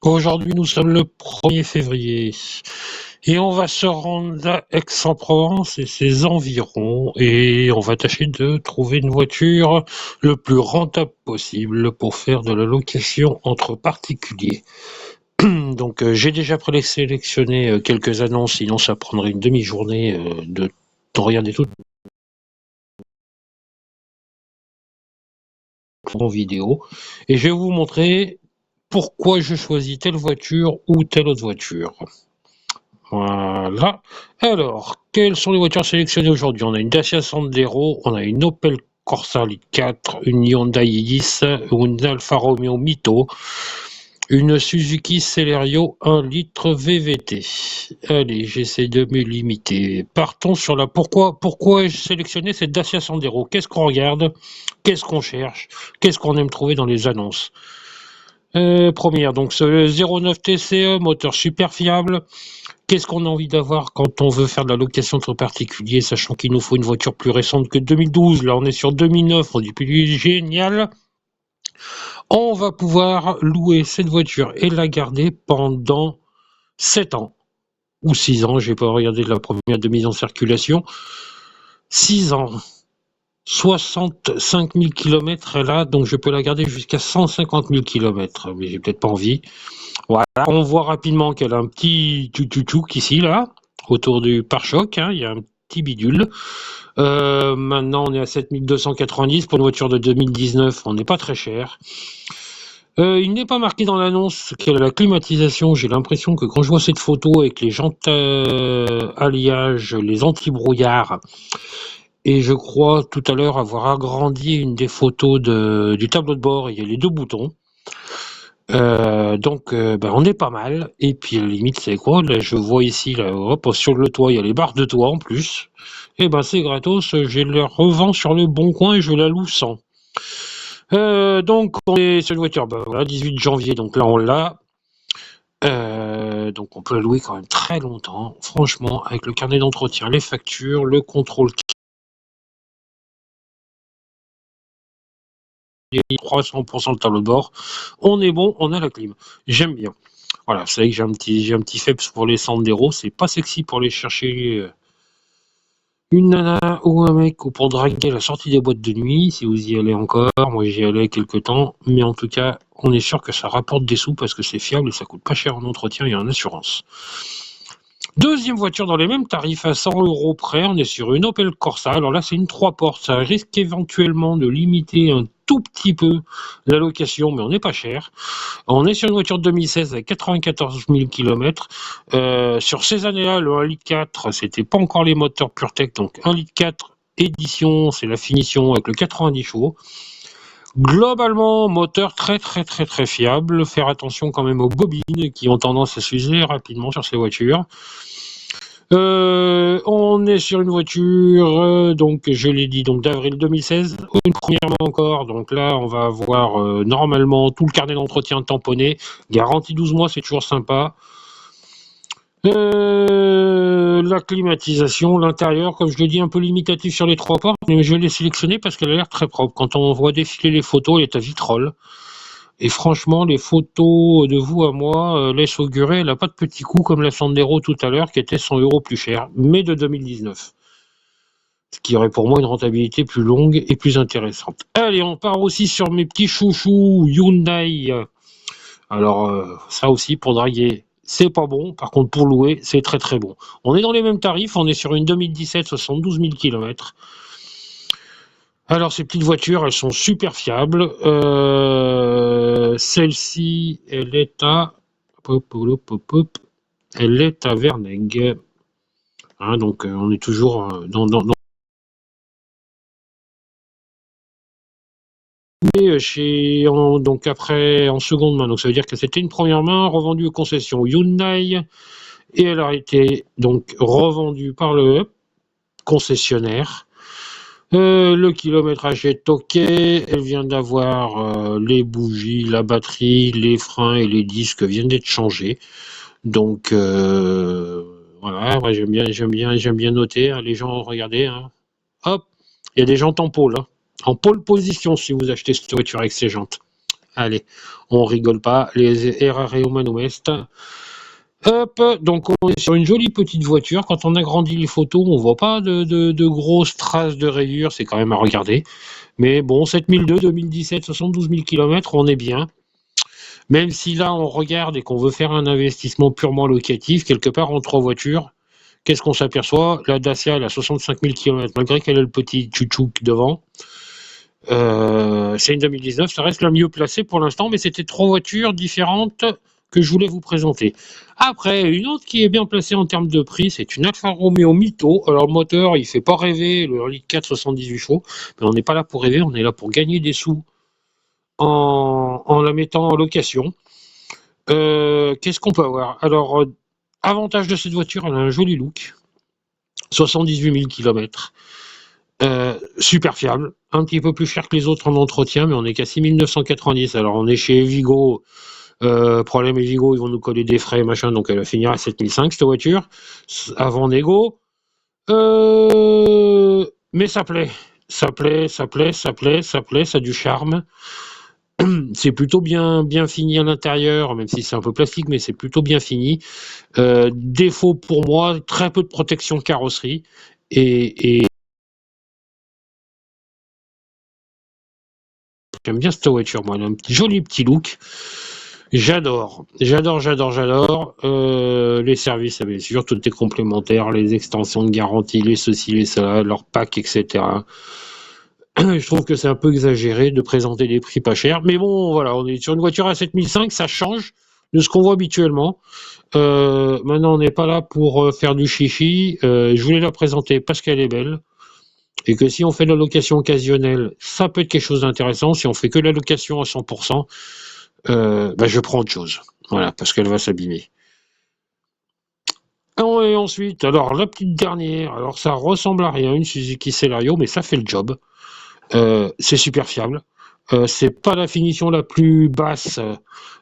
Aujourd'hui, nous sommes le 1er février et on va se rendre à Aix-en-Provence et ses environs et on va tâcher de trouver une voiture le plus rentable possible pour faire de la location entre particuliers. Donc j'ai déjà présélectionné quelques annonces, sinon ça prendrait une demi-journée de regarder tout en vidéo et je vais vous montrer pourquoi je choisis telle voiture ou telle autre voiture. Voilà. Alors, quelles sont les voitures sélectionnées aujourd'hui? On a une Dacia Sandero, on a une Opel Corsa Elite 4, une Hyundai i10, une Alfa Romeo Mito, une Suzuki Celerio 1 litre VVT. Allez, j'essaie de me limiter. Partons sur la pourquoi j'ai sélectionné cette Dacia Sandero. Qu'est-ce qu'on regarde? Qu'est-ce qu'on cherche? Qu'est-ce qu'on aime trouver dans les annonces? Première, donc ce 09 TCE, moteur super fiable. Qu'est-ce qu'on a envie d'avoir quand on veut faire de la location entre particuliers, sachant qu'il nous faut une voiture plus récente que 2012? Là, on est sur 2009, on dit plus génial. On va pouvoir louer cette voiture et la garder pendant 7 ans ou 6 ans. J'ai pas regardé la première de mise en circulation. 6 ans. 65 000 km elle a, donc je peux la garder jusqu'à 150 000 km, mais j'ai peut-être pas envie. Voilà, on voit rapidement qu'elle a un petit toutouk ici, là, autour du pare-choc, hein, il y a un petit bidule. Maintenant, on est à 7290 pour une voiture de 2019, on n'est pas très cher. Il n'est pas marqué dans l'annonce qu'elle a la climatisation. J'ai l'impression que quand je vois cette photo avec les jantes alliage, les anti-brouillard, et je crois tout à l'heure avoir agrandi une des photos du tableau de bord, il y a les deux boutons. Donc on est pas mal. Et puis à la limite, c'est quoi? Là, je vois ici, là, hop, sur le toit, il y a les barres de toit en plus. Et c'est gratos, je la revends sur le bon coin et je la loue 100. Donc on est sur une voiture, voilà, 18 janvier, donc là on l'a. Donc on peut la louer quand même très longtemps, franchement, avec le carnet d'entretien, les factures, le contrôle 300% le tableau de bord. On est bon, on a la clim. J'aime bien. Voilà, vous savez que j'ai un petit faible pour les Sandero, c'est pas sexy pour aller chercher une nana ou un mec ou pour draguer à la sortie des boîtes de nuit, si vous y allez encore. Moi j'y allais quelque temps, mais en tout cas, on est sûr que ça rapporte des sous parce que c'est fiable et ça coûte pas cher en entretien et en assurance. Deuxième voiture dans les mêmes tarifs à 100 € près, on est sur une Opel Corsa. Alors là, c'est une 3 portes, ça risque éventuellement de limiter un tout petit peu la location, mais on n'est pas cher. On est sur une voiture de 2016 avec 94 000 km. Sur ces années-là, le 1 litre 4, c'était pas encore les moteurs PureTech, donc 1 litre 4 édition, c'est la finition avec le 90 chevaux. Globalement, moteur très fiable. Faire attention quand même aux bobines qui ont tendance à s'user rapidement sur ces voitures. On est sur une voiture, donc je l'ai dit, donc d'avril 2016, une première main encore, donc là on va avoir normalement tout le carnet d'entretien tamponné, garantie 12 mois, c'est toujours sympa. La climatisation, l'intérieur, comme je le dis, un peu limitatif sur les 3 portes, mais je l'ai sélectionné parce qu'elle a l'air très propre. Quand on voit défiler les photos, elle est à vitrolles. Et franchement, les photos de vous à moi laissent augurer, elle n'a pas de petits coups comme la Sandero tout à l'heure qui était 100 € plus cher, mais de 2019. Ce qui aurait pour moi une rentabilité plus longue et plus intéressante. Allez, on part aussi sur mes petits chouchous Hyundai. Alors, ça aussi, pour draguer, c'est pas bon. Par contre, pour louer, c'est très bon. On est dans les mêmes tarifs, on est sur une 2017, 72 000 km. Alors, ces petites voitures, elles sont super fiables. Celle-ci, elle est à... Elle est à Vernègue. Hein, donc, on est toujours dans donc après en seconde main. Donc, ça veut dire que c'était une première main revendue aux concessions Hyundai. Et elle a été donc revendue par le concessionnaire. Le kilométrage est ok, elle vient d'avoir les bougies, la batterie, les freins et les disques viennent d'être changés. Donc voilà, ouais, j'aime bien noter, hein, les gens, regardez, hein. Hop, il y a des jantes en pôle, hein, en pôle position si vous achetez cette voiture avec ces jantes. Allez, on rigole pas, les errare humanum est. Hop, donc on est sur une jolie petite voiture. Quand on agrandit les photos, on voit pas de grosses traces de rayures, c'est quand même à regarder. Mais bon, 7002, 2017, 72 000 km, on est bien. Même si là, on regarde et qu'on veut faire un investissement purement locatif, quelque part en 3 voitures, qu'est-ce qu'on s'aperçoit? La Dacia, elle a 65 000 km, malgré qu'elle a le petit tchouchouk devant. C'est une 2019, ça reste la mieux placée pour l'instant, mais c'était 3 voitures différentes que je voulais vous présenter. Après, une autre qui est bien placée en termes de prix, c'est une Alfa Romeo Mito. Alors le moteur, il fait pas rêver, le 1,4 litre 78 chevaux, mais on n'est pas là pour rêver, on est là pour gagner des sous en la mettant en location. Qu'est-ce qu'on peut avoir? Alors, avantage de cette voiture, elle a un joli look. 78 000 km. Super fiable. Un petit peu plus cher que les autres en entretien, mais on est qu'à 6 990. Alors, on est chez Evigo. Problème Evigo, ils vont nous coller des frais, machin, donc elle va finir à 7 500 cette voiture. Avant négo. Mais ça plaît. Ça plaît, ça plaît, ça plaît, ça plaît, ça a du charme. C'est plutôt bien fini à l'intérieur, même si c'est un peu plastique, mais c'est plutôt bien fini. Défaut pour moi, très peu de protection carrosserie. Et j'aime bien cette voiture, moi. Elle a un joli petit look. J'adore. Les services, bien sûr, tout est complémentaire, les extensions de garantie, les ceci, les cela, leur pack, etc. Je trouve que c'est un peu exagéré de présenter des prix pas chers. Mais bon, voilà, on est sur une voiture à 7500, ça change de ce qu'on voit habituellement. Maintenant, on n'est pas là pour faire du chichi. Je voulais la présenter parce qu'elle est belle. Et que si on fait de la location occasionnelle, ça peut être quelque chose d'intéressant. Si on fait que la location à 100%, je prends autre chose. Voilà, parce qu'elle va s'abîmer. Et ensuite, alors la petite dernière, alors ça ressemble à rien, une Suzuki Celerio, mais ça fait le job. C'est super fiable. C'est pas la finition la plus basse,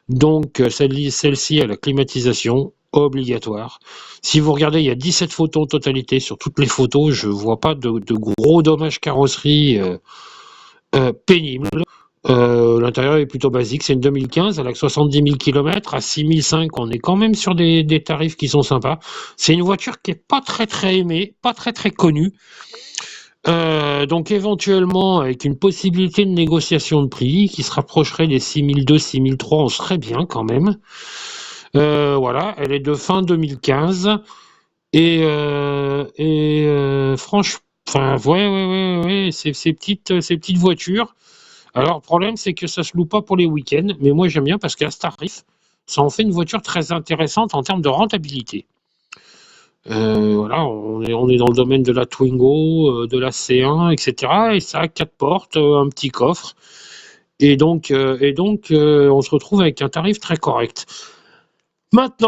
donc celle-ci a la climatisation obligatoire. Si vous regardez, il y a 17 photos en totalité. Sur toutes les photos, je vois pas de gros dommages carrosserie pénibles. L'intérieur est plutôt basique, c'est une 2015, elle a que 70 000 km, à 6 500, on est quand même sur des tarifs qui sont sympas. C'est une voiture qui est pas très aimée, pas très connue. Donc éventuellement, avec une possibilité de négociation de prix qui se rapprocherait des 6002, 6003, on serait bien quand même. Voilà, elle est de fin 2015 et franchement, enfin ouais, ces petites voitures. Alors le problème, c'est que ça se loue pas pour les week-ends, mais moi j'aime bien parce qu'à ce tarif, ça en fait une voiture très intéressante en termes de rentabilité. Voilà, on est dans le domaine de la Twingo, de la C1, etc. Et ça a 4 portes, un petit coffre. Et donc, on se retrouve avec un tarif très correct. Maintenant,